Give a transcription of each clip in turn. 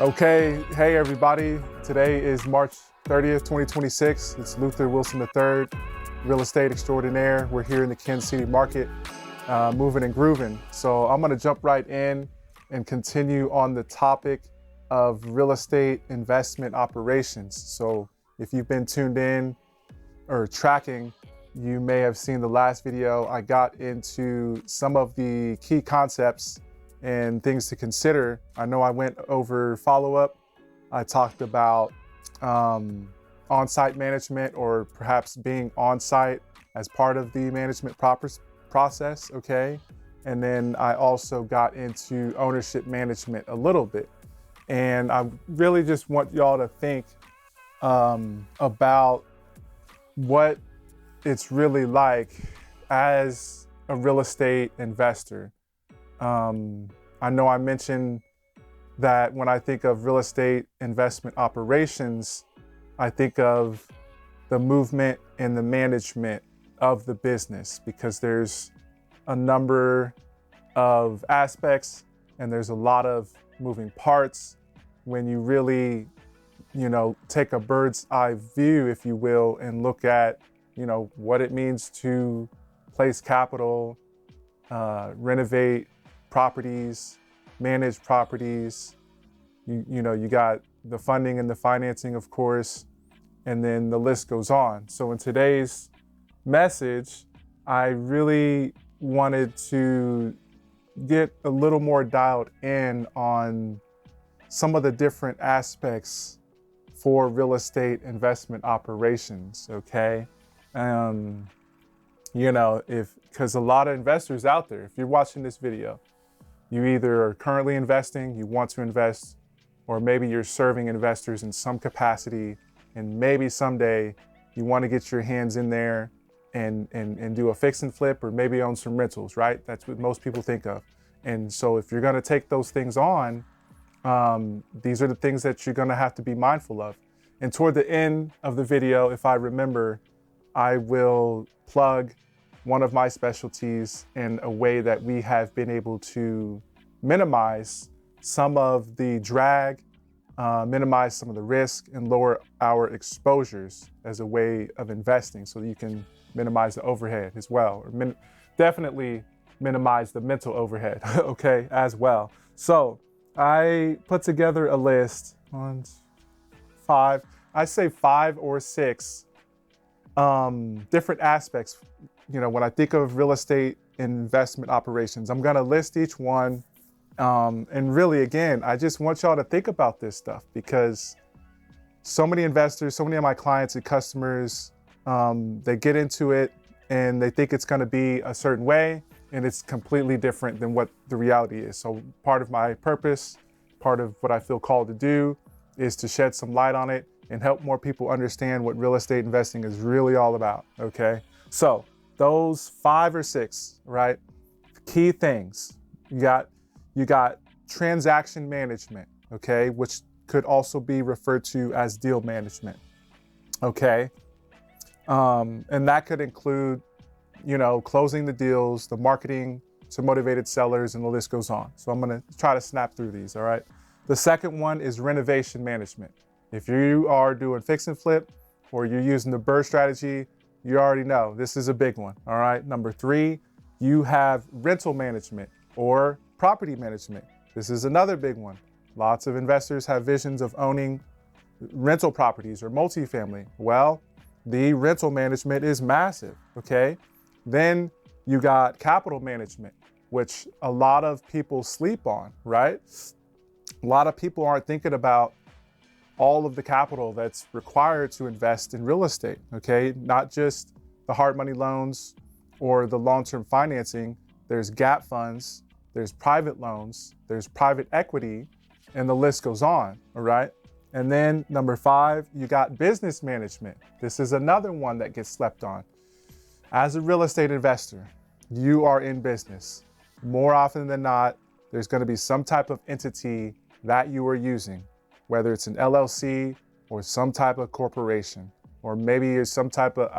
Okay, hey everybody. Today is March 30th, 2026. It's Luther Wilson III, real estate extraordinaire. We're here in the Kansas City market, moving and grooving. So I'm gonna jump right in and continue on the topic of real estate investment operations. So if you've been tuned in or tracking, you may have seen the last video. I got into some of the key concepts and things to consider. I know I went over follow-up. I talked about on-site management, or perhaps being on-site as part of the management process, okay? And then I also got into ownership management a little bit. And I really just want y'all to think about what it's really like as a real estate investor. I know I mentioned that when I think of real estate investment operations, I think of the movement and the management of the business, because there's a number of aspects and there's a lot of moving parts when you really, take a bird's eye view, if you will, and look at, what it means to place capital, renovate properties, manage properties. You got the funding and the financing, of course, and then the list goes on. So in today's message, I really wanted to get a little more dialed in on some of the different aspects for real estate investment operations, okay? Because a lot of investors out there, if you're watching this video, you either are currently investing, you want to invest, or maybe you're serving investors in some capacity, and maybe someday you want to get your hands in there and do a fix and flip, or maybe own some rentals, right? That's what most people think of. And so if you're going to take those things on, these are the things that you're going to have to be mindful of. And toward the end of the video, if I remember, I will plug one of my specialties in a way that we have been able to minimize some of the drag, minimize some of the risk, and lower our exposures as a way of investing, so that you can minimize the overhead as well, or definitely minimize the mental overhead, okay, as well. So I put together a list on 5 or 6 different aspects. When I think of real estate investment operations, I'm gonna list each one. And really, again, I just want y'all to think about this stuff, because so many investors, so many of my clients and customers, they get into it and they think it's gonna be a certain way, and it's completely different than what the reality is. So part of my purpose, part of what I feel called to do, is to shed some light on it and help more people understand what real estate investing is really all about, okay? So those 5 or 6, right? Key things. You got transaction management, okay? Which could also be referred to as deal management, okay? And that could include, closing the deals, the marketing to motivated sellers, and the list goes on. So I'm gonna try to snap through these, all right? The second one is renovation management. If you are doing fix and flip, or you're using the BRRRR strategy, you already know this is a big one, all right? Number 3, you have rental management or property management. This is another big one. Lots of investors have visions of owning rental properties or multifamily. Well, the rental management is massive, okay? Then you got capital management, which a lot of people sleep on, right? A lot of people aren't thinking about all of the capital that's required to invest in real estate, okay? Not just the hard money loans or the long-term financing. There's gap funds, there's private loans, there's private equity, and the list goes on, all right? And then number 5, you got business management. This is another one that gets slept on. As a real estate investor, you are in business. More often than not, there's gonna be some type of entity that you are using, whether it's an LLC or some type of corporation, or maybe it's some type of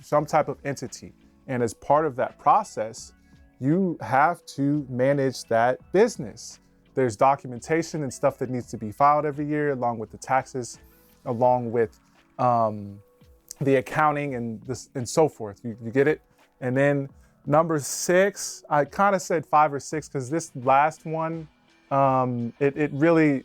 some type of entity. And as part of that process, you have to manage that business. there's documentation and stuff that needs to be filed every year, along with the taxes, along with the accounting and so forth. You get it? And then number 6, I kind of said 5 or 6 because this last one, it really,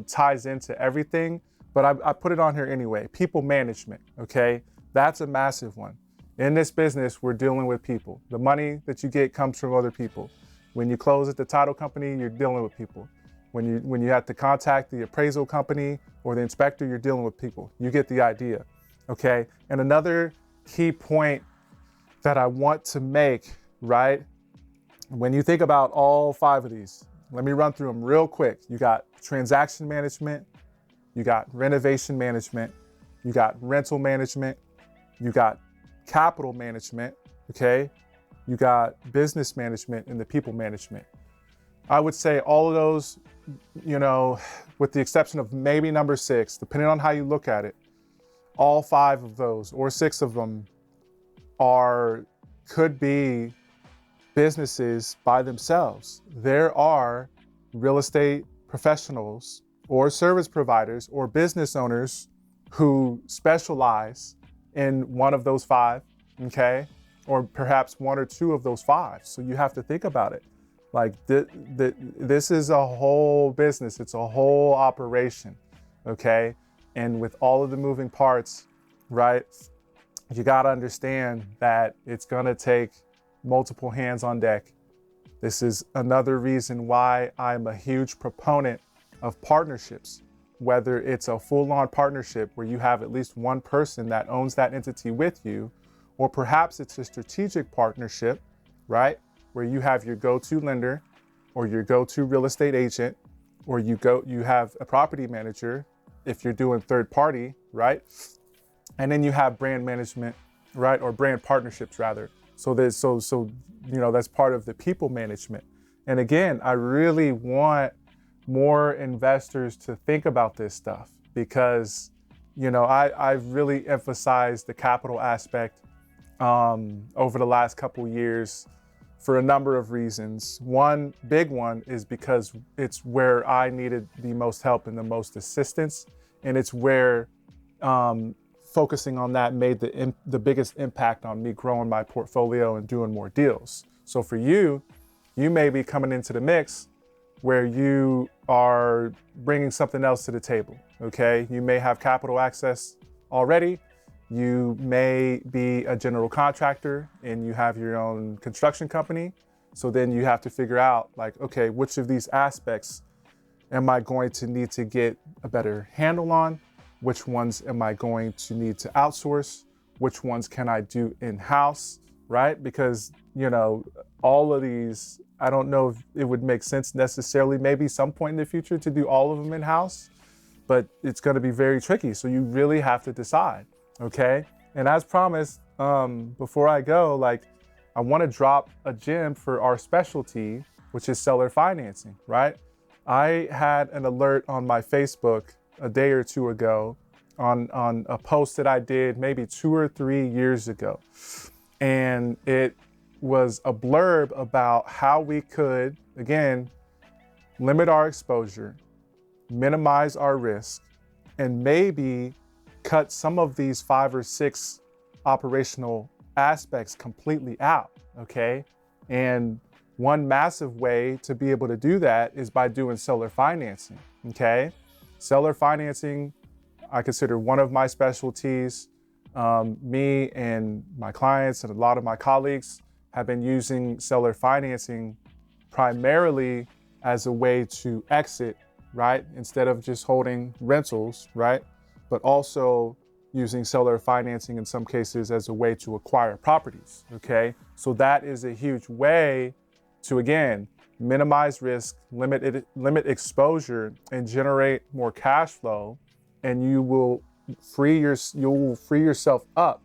ties into everything, but I put it on here anyway. People management, okay? That's a massive one. In this business, we're dealing with people. The money that you get comes from other people. When you close at the title company, you're dealing with people. When you have to contact the appraisal company or the inspector, you're dealing with people. You get the idea, okay? And another key point that I want to make, right? When you think about all 5 of these, let me run through them real quick. You got transaction management, you got renovation management, you got rental management, you got capital management, okay? You got business management and the people management. I would say all of those, with the exception of maybe number 6, depending on how you look at it, all 5 of those or 6 of them could be businesses by themselves. There are real estate professionals or service providers or business owners who specialize in one of those 5, okay? Or perhaps 1 or 2 of those 5. So you have to think about it. Like this is a whole business. It's a whole operation, okay? And with all of the moving parts, right? You gotta understand that it's gonna take multiple hands on deck. This is another reason why I'm a huge proponent of partnerships, whether it's a full-on partnership where you have at least one person that owns that entity with you, or perhaps it's a strategic partnership, right? Where you have your go-to lender or your go-to real estate agent, or you have a property manager if you're doing third party, right? And then you have brand management, right? Or brand partnerships rather. So that's part of the people management. And again, I really want more investors to think about this stuff because, I've really emphasized the capital aspect over the last couple years for a number of reasons. One big one is because it's where I needed the most help and the most assistance. And it's where focusing on that made the biggest impact on me growing my portfolio and doing more deals. So for you may be coming into the mix where you are bringing something else to the table, okay? You may have capital access already. You may be a general contractor and you have your own construction company. So then you have to figure out like, okay, which of these aspects am I going to need to get a better handle on? Which ones am I going to need to outsource? Which ones can I do in-house, right? Because, all of these, I don't know if it would make sense necessarily, maybe some point in the future to do all of them in-house, but it's gonna be very tricky. So you really have to decide, okay? And as promised, before I go, I wanna drop a gem for our specialty, which is seller financing, right? I had an alert on my Facebook a day or 2 ago on a post that I did maybe 2 or 3 years ago. And it was a blurb about how we could, again, limit our exposure, minimize our risk, and maybe cut some of these 5 or 6 operational aspects completely out, okay? And one massive way to be able to do that is by doing seller financing, okay? Seller financing, I consider one of my specialties. Me and my clients and a lot of my colleagues have been using seller financing primarily as a way to exit, right? Instead of just holding rentals, right? But also using seller financing in some cases as a way to acquire properties, okay? So that is a huge way to, again, minimize risk, limit exposure, and generate more cash flow, and you will free yourself up.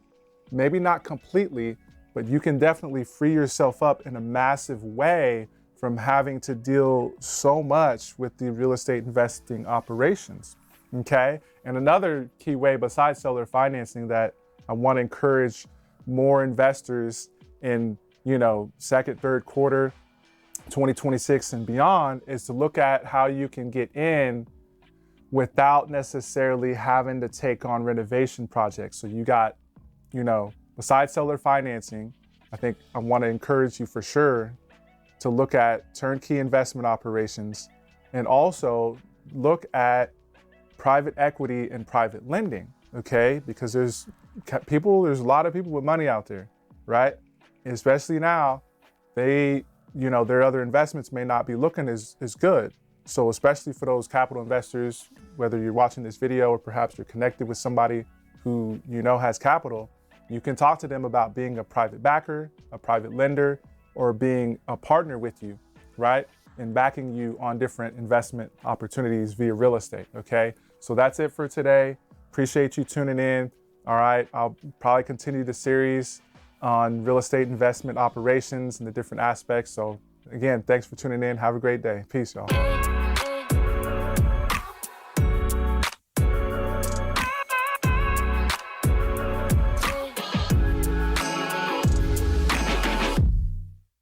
Maybe not completely, but you can definitely free yourself up in a massive way from having to deal so much with the real estate investing operations, okay? And another key way besides seller financing that I want to encourage more investors in, second, third quarter 2026 and beyond is to look at how you can get in without necessarily having to take on renovation projects. So you got, besides seller financing, I think I want to encourage you for sure to look at turnkey investment operations and also look at private equity and private lending, okay? Because there's a lot of people with money out there, right? And especially now, their other investments may not be looking as good. So especially for those capital investors, whether you're watching this video or perhaps you're connected with somebody who has capital, you can talk to them about being a private backer, a private lender, or being a partner with you, right? And backing you on different investment opportunities via real estate, okay? So that's it for today. Appreciate you tuning in. All right, I'll probably continue the series on real estate investment operations and the different aspects. So again, thanks for tuning in. Have a great day. Peace, y'all.